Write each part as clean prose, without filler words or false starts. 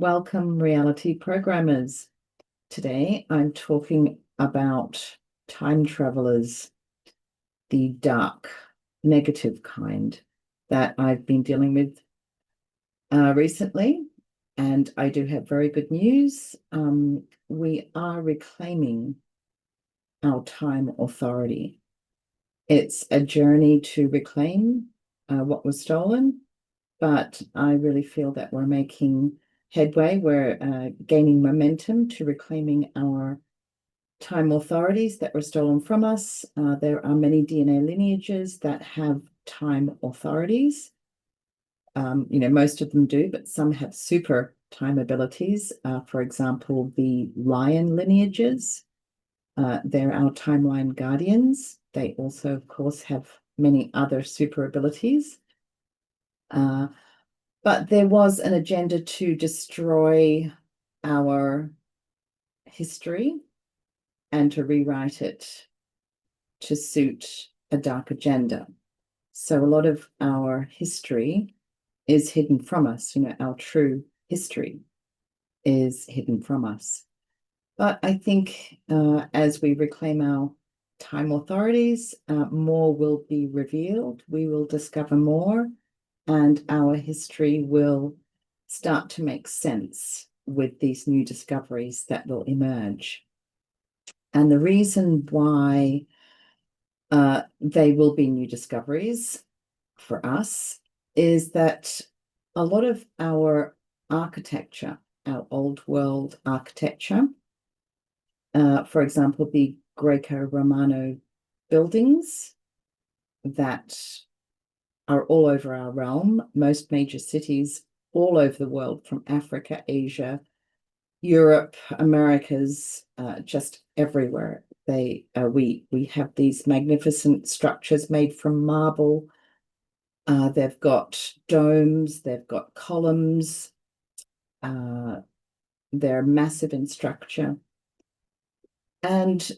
Welcome, reality programmers. Today I'm talking about time travelers, the dark, negative kind that I've been dealing with recently. And I do have very good news. We are reclaiming our time authority. It's a journey to reclaim what was stolen, but I really feel that we're making headway. We're gaining momentum to reclaiming our time authorities that were stolen from us. There are many DNA lineages that have time authorities. Most of them do, but some have super time abilities. For example, the lion lineages. They're our timeline guardians. They also, of course, have many other super abilities. But there was an agenda to destroy our history and to rewrite it to suit a dark agenda. So a lot of our history is hidden from us. Our true history is hidden from us. But I think as we reclaim our time authorities, more will be revealed. We will discover more, and our history will start to make sense with these new discoveries that will emerge. And the reason why they will be new discoveries for us is that a lot of our architecture, our old world architecture, for example, the Greco-Romano buildings that are all over our realm, most major cities all over the world, from Africa, Asia, Europe, Americas, just everywhere. We have these magnificent structures made from marble. They've got domes, they've got columns. They're massive in structure. And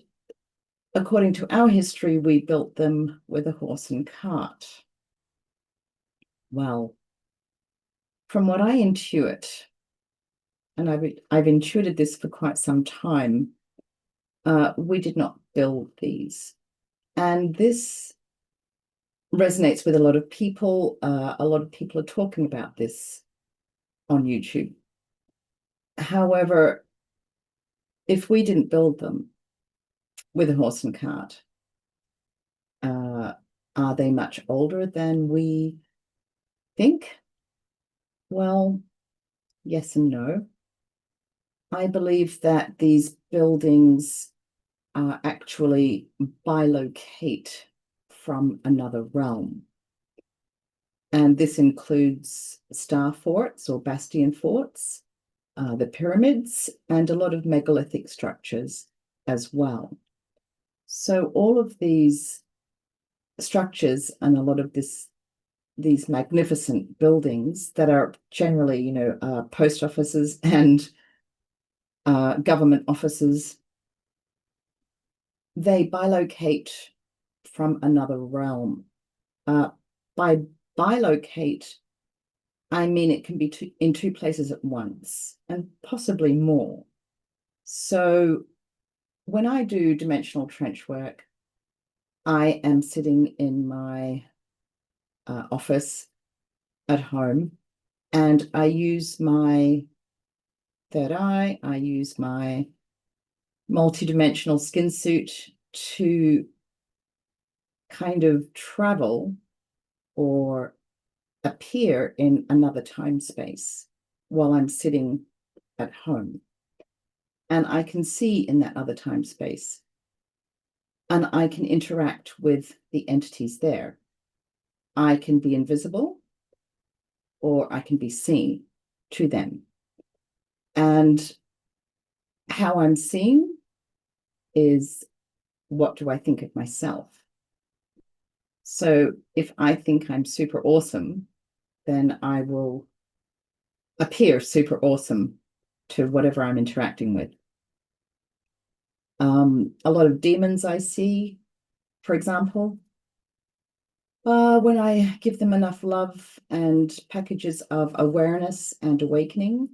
according to our history, we built them with a horse and cart. Well, from what I intuit, and I've intuited this for quite some time, we did not build these. And this resonates with a lot of people. A lot of people are talking about this on YouTube. However, if we didn't build them with a horse and cart, are they much older than we think? Well, yes and no. I believe that these buildings actually bilocate from another realm. And this includes star forts or bastion forts, the pyramids, and a lot of megalithic structures as well. So all of these structures and a lot of these magnificent buildings that are generally, post offices and government offices, they bilocate from another realm. By bilocate, I mean it can be in two places at once and possibly more. So when I do dimensional trench work, I am sitting in my office at home, and I use my third eye, I use my multidimensional skin suit to kind of travel or appear in another time space while I'm sitting at home. And I can see in that other time space, and I can interact with the entities there. I can be invisible, or I can be seen to them. And how I'm seen is, what do I think of myself? So if I think I'm super awesome, then I will appear super awesome to whatever I'm interacting with. A lot of demons I see, for example, when I give them enough love and packages of awareness and awakening,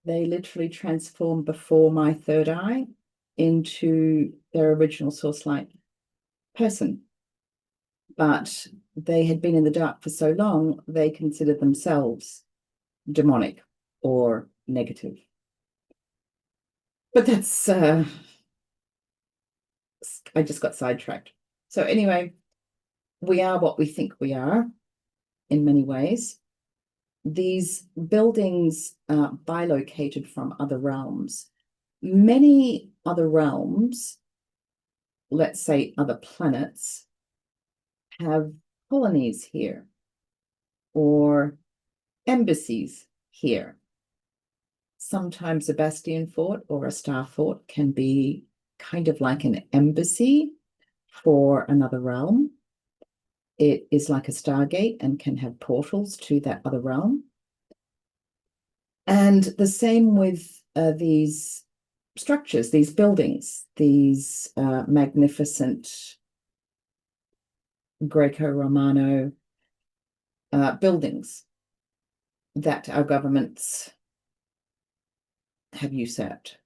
They literally transformed before my third eye into their original source light person. But they had been in the dark for so long, they considered themselves demonic or negative. But that's, I just got sidetracked. So anyway, we are what we think we are in many ways. These buildings are bilocated from other realms. Many other realms, let's say other planets, have colonies here or embassies here. Sometimes a bastion fort or a star fort can be kind of like an embassy for another realm. It is like a stargate and can have portals to that other realm. And the same with these structures, these buildings, these magnificent Greco-Romano buildings that our governments have usurped.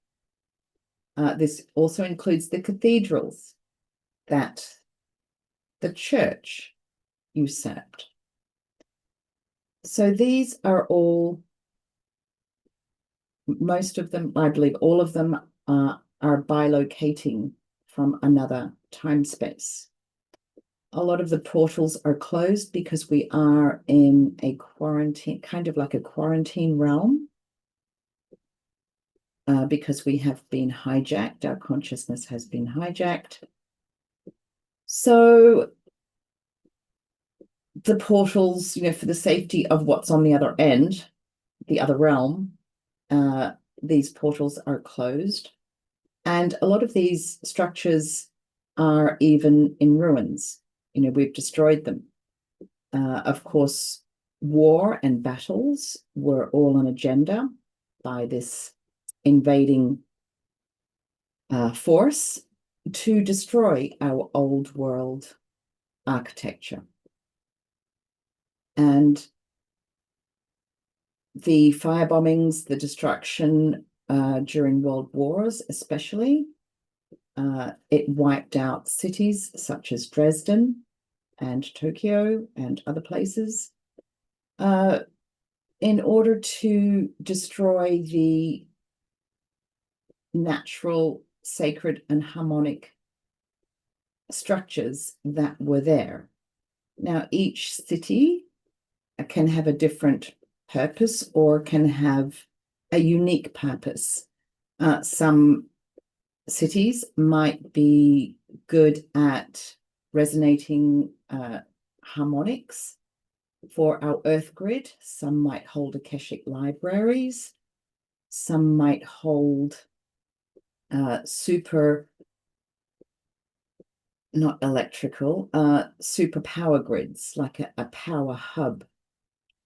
This also includes the cathedrals that the church usurped. So these are all, most of them, I believe all of them are bilocating from another time space. A lot of the portals are closed because we are in a quarantine, kind of like a quarantine realm, because we have been hijacked, our consciousness has been hijacked. So the portals, for the safety of what's on the other end, the other realm, these portals are closed. And a lot of these structures are even in ruins. We've destroyed them. Of course, war and battles were all an agenda by this invading force to destroy our old world architecture. And the firebombings, the destruction during world wars especially, it wiped out cities such as Dresden and Tokyo and other places in order to destroy the natural, sacred, and harmonic structures that were there. Now, each city can have a different purpose or can have a unique purpose. Some cities might be good at resonating harmonics for our earth grid. Some might hold Akashic libraries. Some might hold super power grids, like a power hub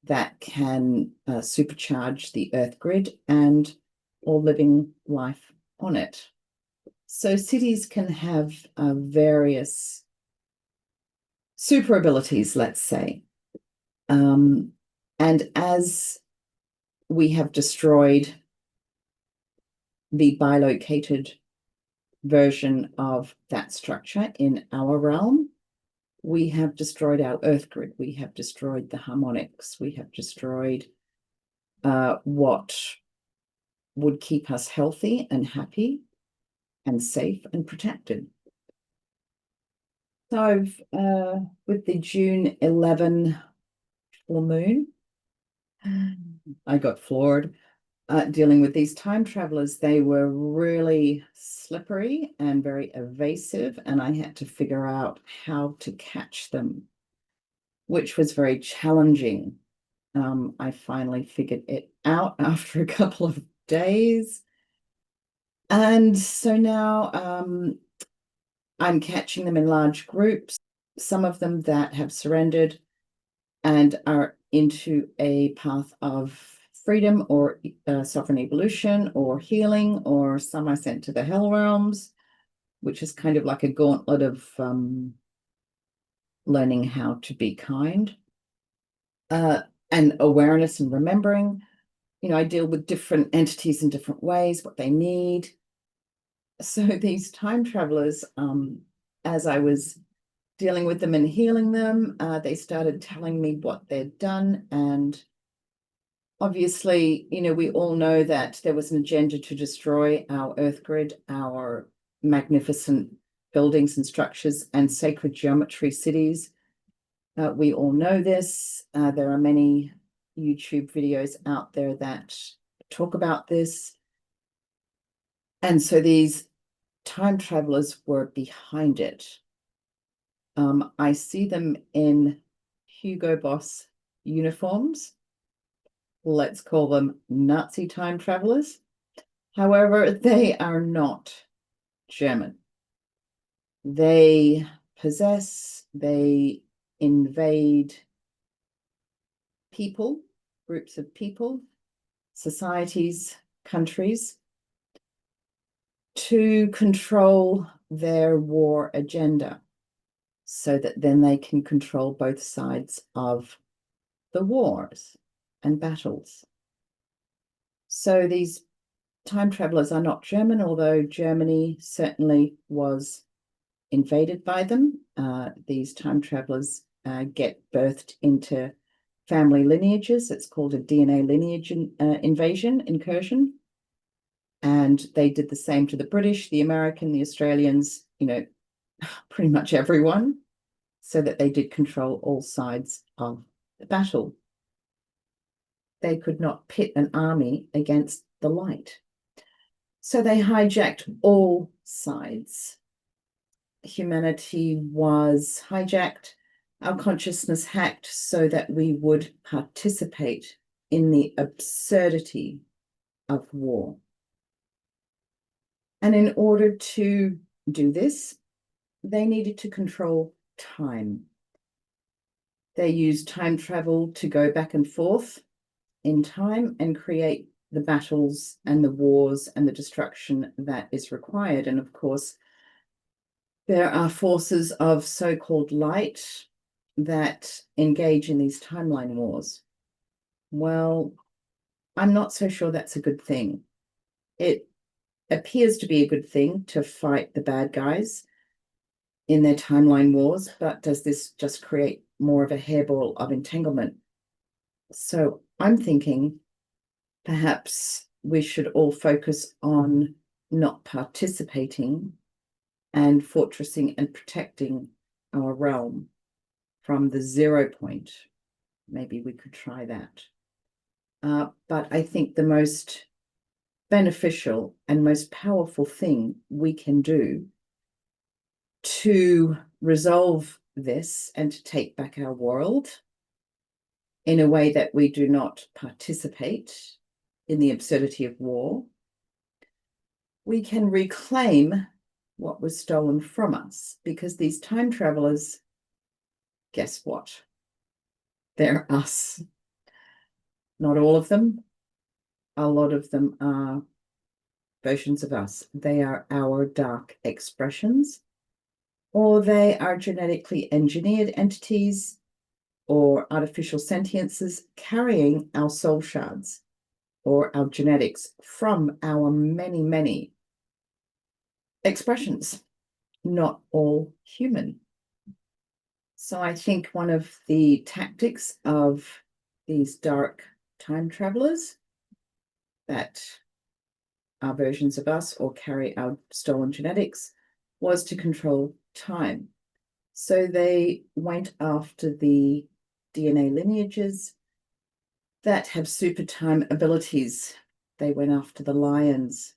that can supercharge the earth grid and all living life on it. So cities can have various super abilities, let's say. And as we have destroyed the bilocated version of that structure in our realm, we have destroyed our earth grid. We have destroyed the harmonics. We have destroyed what would keep us healthy and happy and safe and protected. So with the June 11 full moon, I got floored. Dealing with these time travelers. They were really slippery and very evasive, and I had to figure out how to catch them, which was very challenging. I finally figured it out after a couple of days. And so now I'm catching them in large groups, some of them that have surrendered and are into a path of freedom or sovereign evolution or healing, or some I sent to the hell realms, which is kind of like a gauntlet of learning how to be kind and awareness and remembering. I deal with different entities in different ways, what they need. So these time travelers, as I was dealing with them and healing them, they started telling me what they'd done. And obviously, we all know that there was an agenda to destroy our Earth grid, our magnificent buildings and structures and sacred geometry cities. We all know this. There are many YouTube videos out there that talk about this. And so these time travelers were behind it. I see them in Hugo Boss uniforms. Let's call them Nazi time travelers. However, they are not German. They they invade people, groups of people, societies, countries, to control their war agenda so that then they can control both sides of the wars and battles. So these time travelers are not German, although Germany certainly was invaded by them. These time travelers get birthed into family lineages. It's called a DNA lineage incursion. And they did the same to the British, the American, the Australians, pretty much everyone, so that they did control all sides of the battle. They could not pit an army against the light. So they hijacked all sides. Humanity was hijacked, our consciousness hacked so that we would participate in the absurdity of war. And in order to do this, they needed to control time. They used time travel to go back and forth in time and create the battles and the wars and the destruction that is required. And of course, there are forces of so-called light that engage in these timeline wars. Well, I'm not so sure that's a good thing. It appears to be a good thing to fight the bad guys in their timeline wars, but does this just create more of a hairball of entanglement? So I'm thinking perhaps we should all focus on not participating and fortressing and protecting our realm from the 0 point. Maybe we could try that. But I think the most beneficial and most powerful thing we can do to resolve this and to take back our world in a way that we do not participate in the absurdity of war, we can reclaim what was stolen from us, because these time travelers, guess what? They're us. Not all of them. A lot of them are versions of us. They are our dark expressions, or they are genetically engineered entities or artificial sentiences carrying our soul shards or our genetics from our many, many expressions, not all human. So I think one of the tactics of these dark time travelers that are versions of us or carry our stolen genetics was to control time. So they went after the DNA lineages that have super time abilities. They went after the lions.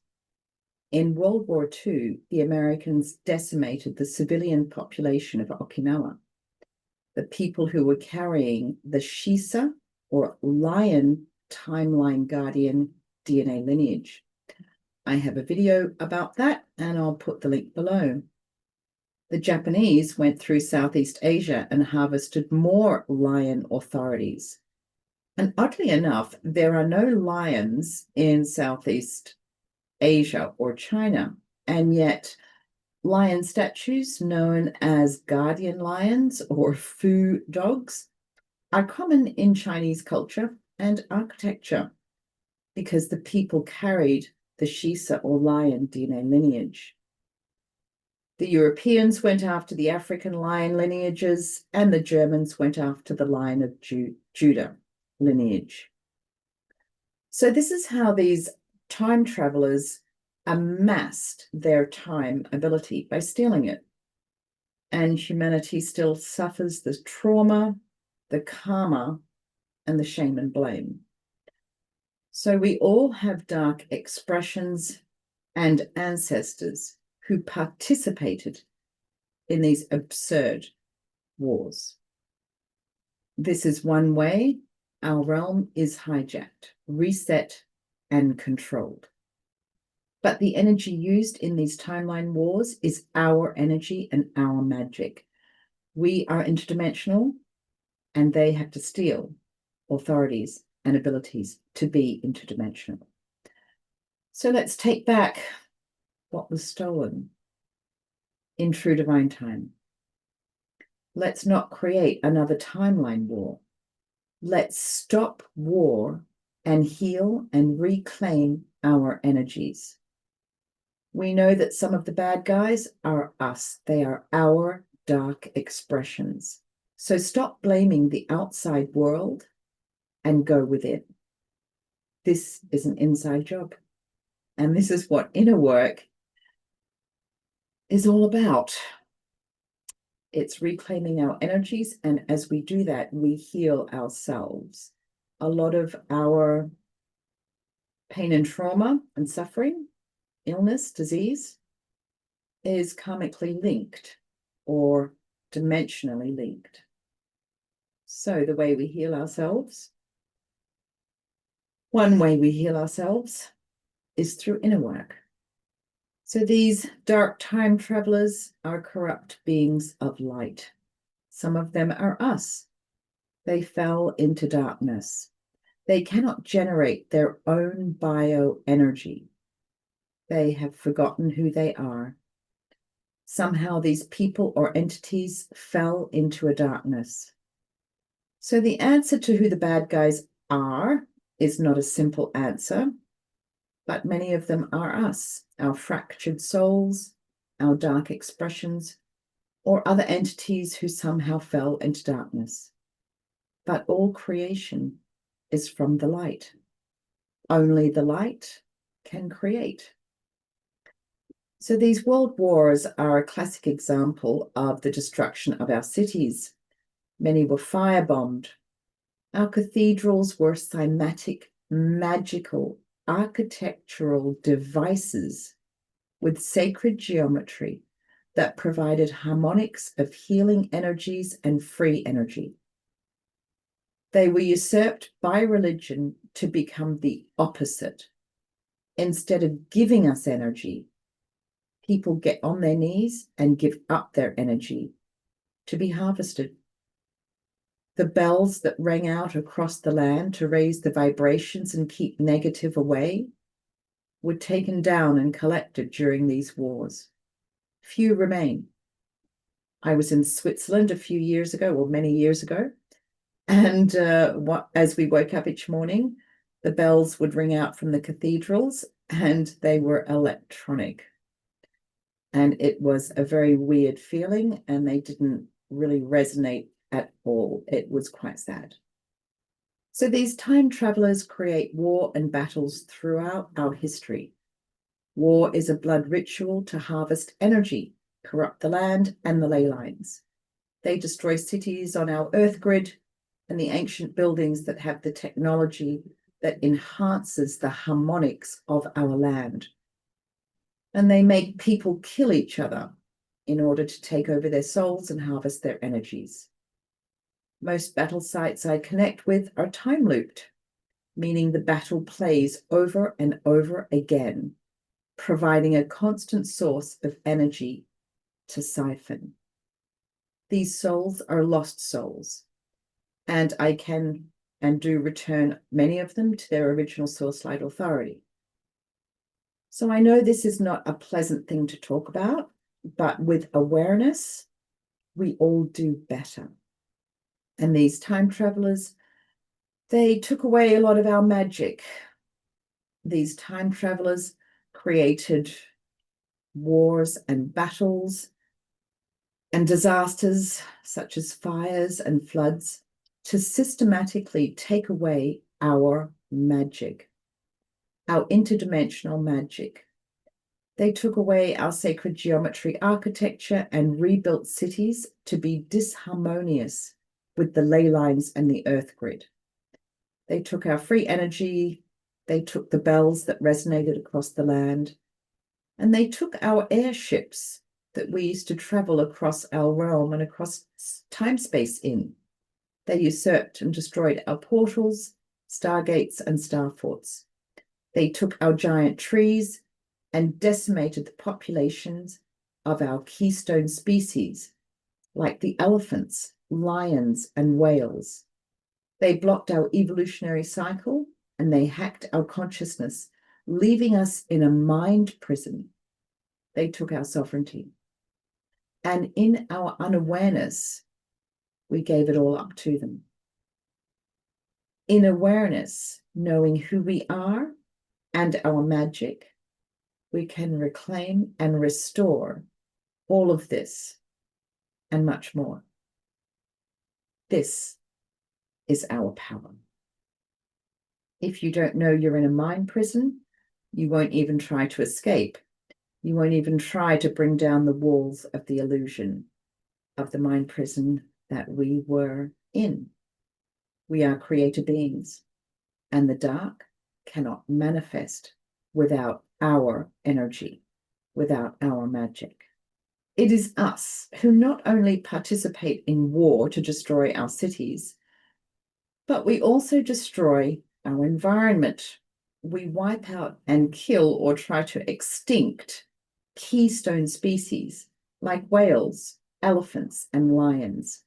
In World War II, the Americans decimated the civilian population of Okinawa. The people who were carrying the SHISA, or Lion Timeline Guardian DNA lineage. I have a video about that, and I'll put the link below. The Japanese went through Southeast Asia and harvested more lion authorities. And oddly enough, there are no lions in Southeast Asia or China, and yet lion statues known as guardian lions or fu dogs are common in Chinese culture and architecture. because the people carried the SHISA or lion DNA lineage. The Europeans went after the African lion lineages, and the Germans went after the Lion of Judah lineage. So this is how these time travelers amassed their time ability, by stealing it. And humanity still suffers the trauma, the karma, and the shame and blame. So we all have dark expressions and ancestors who participated in these absurd wars. This is one way our realm is hijacked, reset, and controlled. But the energy used in these timeline wars is our energy and our magic. We are interdimensional, and they have to steal authorities and abilities to be interdimensional. So let's take back what was stolen in true divine time. Let's not create another timeline war. Let's stop war and heal and reclaim our energies. We know that some of the bad guys are us. They are our dark expressions. So stop blaming the outside world and go within. This is an inside job. And this is what inner work is all about. It's reclaiming our energies. And as we do that, we heal ourselves. A lot of our pain and trauma and suffering, illness, disease, is karmically linked or dimensionally linked. So the way we heal ourselves, one way we heal ourselves is through inner work. So these dark time travelers are corrupt beings of light. Some of them are us. They fell into darkness. They cannot generate their own bioenergy. They have forgotten who they are. Somehow these people or entities fell into a darkness. So the answer to who the bad guys are is not a simple answer, but many of them are us, our fractured souls, our dark expressions, or other entities who somehow fell into darkness. But all creation is from the light. Only the light can create. So these world wars are a classic example of the destruction of our cities. Many were firebombed. Our cathedrals were cymatic, magical, architectural devices with sacred geometry that provided harmonics of healing energies and free energy. They were usurped by religion to become the opposite. Instead of giving us energy, people get on their knees and give up their energy to be harvested. The bells that rang out across the land to raise the vibrations and keep negative away were taken down and collected during these wars. Few remain. I was in Switzerland a few years ago, or many years ago, and as we woke up each morning, the bells would ring out from the cathedrals, and they were electronic. And it was a very weird feeling, and they didn't really resonate at all. It was quite sad. So these time travelers create war and battles throughout our history. War is a blood ritual to harvest energy, corrupt the land and the ley lines. They destroy cities on our earth grid and the ancient buildings that have the technology that enhances the harmonics of our land. And they make people kill each other in order to take over their souls and harvest their energies. Most battle sites I connect with are time looped, meaning the battle plays over and over again, providing a constant source of energy to siphon. These souls are lost souls, and I can and do return many of them to their original source light authority. So I know this is not a pleasant thing to talk about, but with awareness, we all do better. And these time travelers, they took away a lot of our magic. these time travelers created wars and battles and disasters such as fires and floods to systematically take away our magic, our interdimensional magic. They took away our sacred geometry architecture and rebuilt cities to be disharmonious with the ley lines and the earth grid. They took our free energy, they took the bells that resonated across the land, and they took our airships that we used to travel across our realm and across time-space in. They usurped and destroyed our portals, stargates, and starforts. They took our giant trees and decimated the populations of our keystone species, like the elephants, lions, and whales. They blocked our evolutionary cycle and they hacked our consciousness, leaving us in a mind prison. They took our sovereignty. And in our unawareness, we gave it all up to them. In awareness, knowing who we are and our magic, we can reclaim and restore all of this and much more. This is our power. If you don't know you're in a mind prison, you won't even try to escape. You won't even try to bring down the walls of the illusion of the mind prison that we were in. We are creator beings, and the dark cannot manifest without our energy, without our magic. It is us who not only participate in war to destroy our cities, but we also destroy our environment. We wipe out and kill or try to extinct keystone species like whales, elephants, and lions.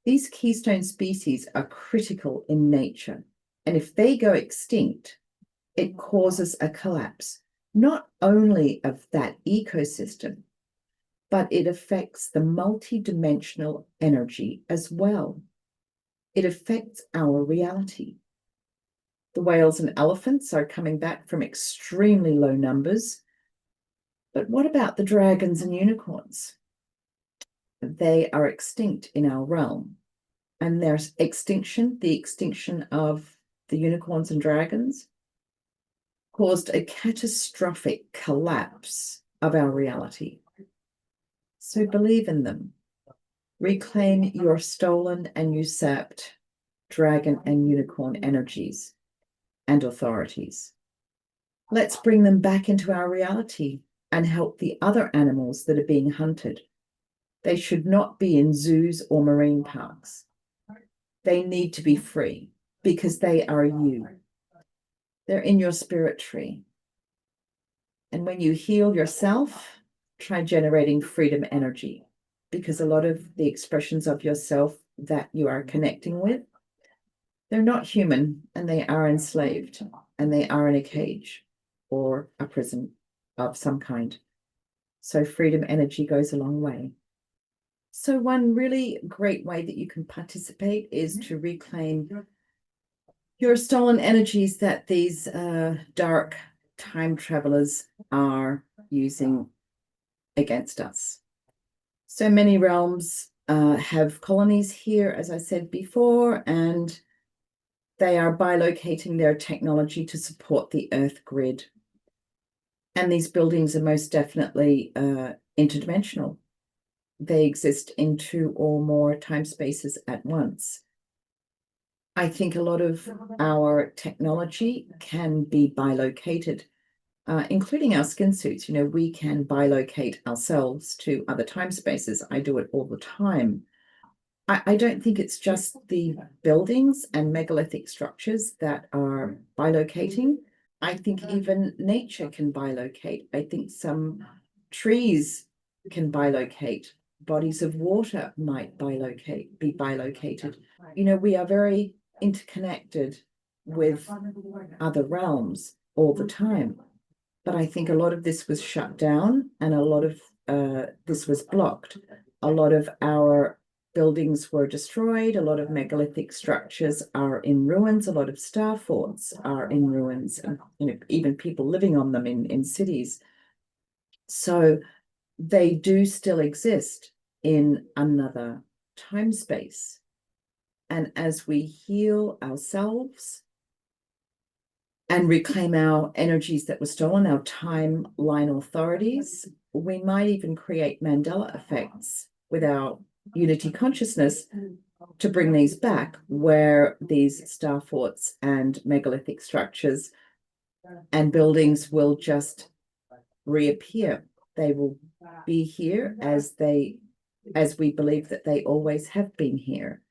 These keystone species are critical in nature, and if they go extinct, it causes a collapse, not only of that ecosystem, but it affects the multidimensional energy as well. It affects our reality. The whales and elephants are coming back from extremely low numbers. But what about the dragons and unicorns? They are extinct in our realm. And their extinction, the extinction of the unicorns and dragons, caused a catastrophic collapse of our reality. So believe in them. Reclaim your stolen and usurped dragon and unicorn energies and authorities. Let's bring them back into our reality and help the other animals that are being hunted. They should not be in zoos or marine parks. They need to be free because they are you. They're in your spirit tree. And when you heal yourself, try generating freedom energy, because a lot of the expressions of yourself that you are connecting with, they're not human and they are enslaved and they are in a cage or a prison of some kind. So freedom energy goes a long way. So one really great way that you can participate is to reclaim your stolen energies that these dark time travelers are using against us. So many realms have colonies here, as I said before, and they are bilocating their technology to support the Earth grid. And these buildings are most definitely interdimensional. They exist in 2 or more time spaces at once. I think a lot of our technology can be bilocated, including our skin suits. You know, we can bilocate ourselves to other time spaces. I do it all the time. I don't think it's just the buildings and megalithic structures that are bilocating. I think even nature can bilocate. I think some trees can bilocate. Bodies of water might be bilocated. You know, we are very interconnected with other realms all the time. But I think a lot of this was shut down and a lot of this was blocked. A lot of our buildings were destroyed. A lot of megalithic structures are in ruins. A lot of star forts are in ruins, and even people living on them in cities. So they do still exist in another time space. And as we heal ourselves and reclaim our energies that were stolen, our timeline authorities, we might even create Mandela effects with our unity consciousness to bring these back, where these star forts and megalithic structures and buildings will just reappear. They will be here as we believe that they always have been here.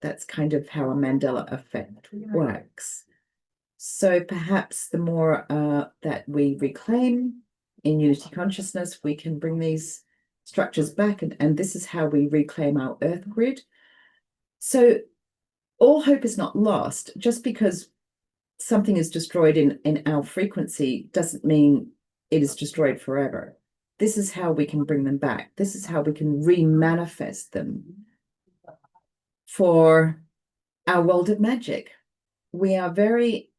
That's kind of how a Mandela effect works. So perhaps the more that we reclaim in unity consciousness, we can bring these structures back, and this is how we reclaim our earth grid. So all hope is not lost. Just because something is destroyed in our frequency doesn't mean it is destroyed forever. This is how we can bring them back. This is how we can re-manifest them for our world of magic. We are very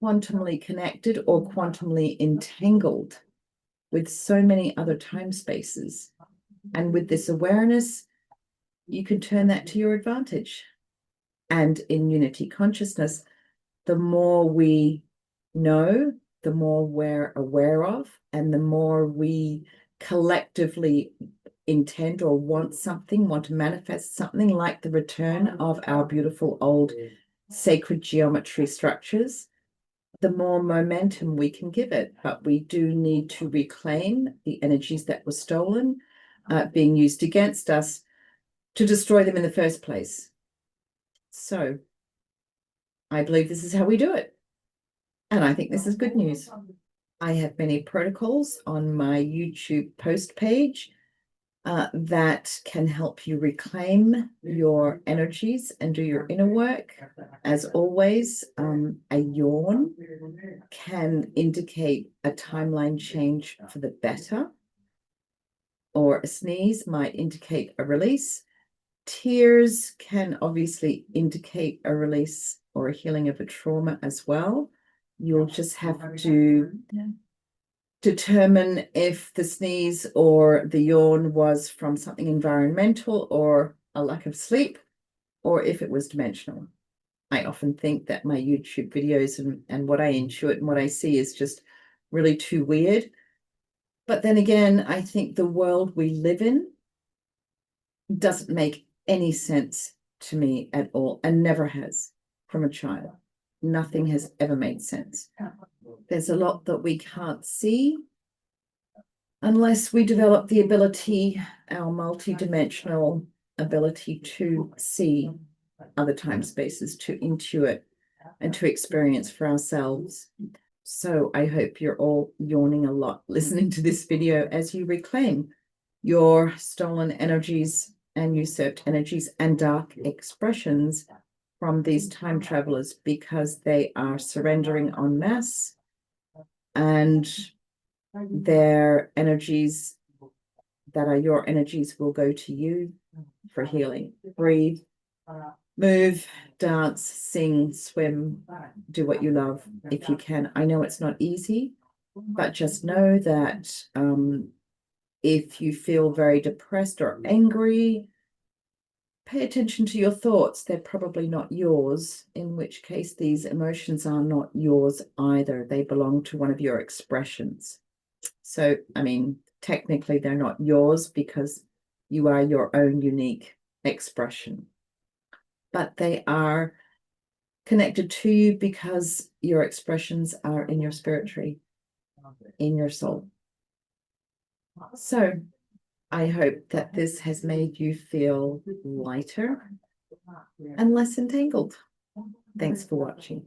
quantumly connected or quantumly entangled with so many other time spaces. And with this awareness, you can turn that to your advantage. And in unity consciousness, the more we know, the more we're aware of, and the more we collectively intend or want something, want to manifest something, like the return of our beautiful old sacred geometry structures, the more momentum we can give it. But we do need to reclaim the energies that were stolen, being used against us, to destroy them in the first place. So I believe this is how we do it. And I think this is good news. I have many protocols on my YouTube post page that can help you reclaim your energies and do your inner work. As always, a yawn can indicate a timeline change for the better, or a sneeze might indicate a release. Tears can obviously indicate a release or a healing of a trauma as well. You'll just have to determine if the sneeze or the yawn was from something environmental or a lack of sleep, or if it was dimensional. I often think that my YouTube videos and what I intuit and what I see is just really too weird. But then again, I think the world we live in doesn't make any sense to me at all, and never has from a child. Nothing has ever made sense. There's a lot that we can't see unless we develop the ability, our multidimensional ability to see other time spaces, to intuit and to experience for ourselves. So I hope you're all yawning a lot listening to this video as you reclaim your stolen energies and usurped energies and dark expressions from these time travelers, because they are surrendering en masse, and their energies that are your energies will go to you for healing. Breathe, move, dance, sing, swim, do what you love if you can. I know it's not easy, but just know that if you feel very depressed or angry, pay attention to your thoughts. They're probably not yours, in which case these emotions are not yours either. They belong to one of your expressions. So, I mean, technically they're not yours because you are your own unique expression, but they are connected to you because your expressions are in your spirit tree, in your soul. So I hope that this has made you feel lighter and less entangled. Thanks for watching.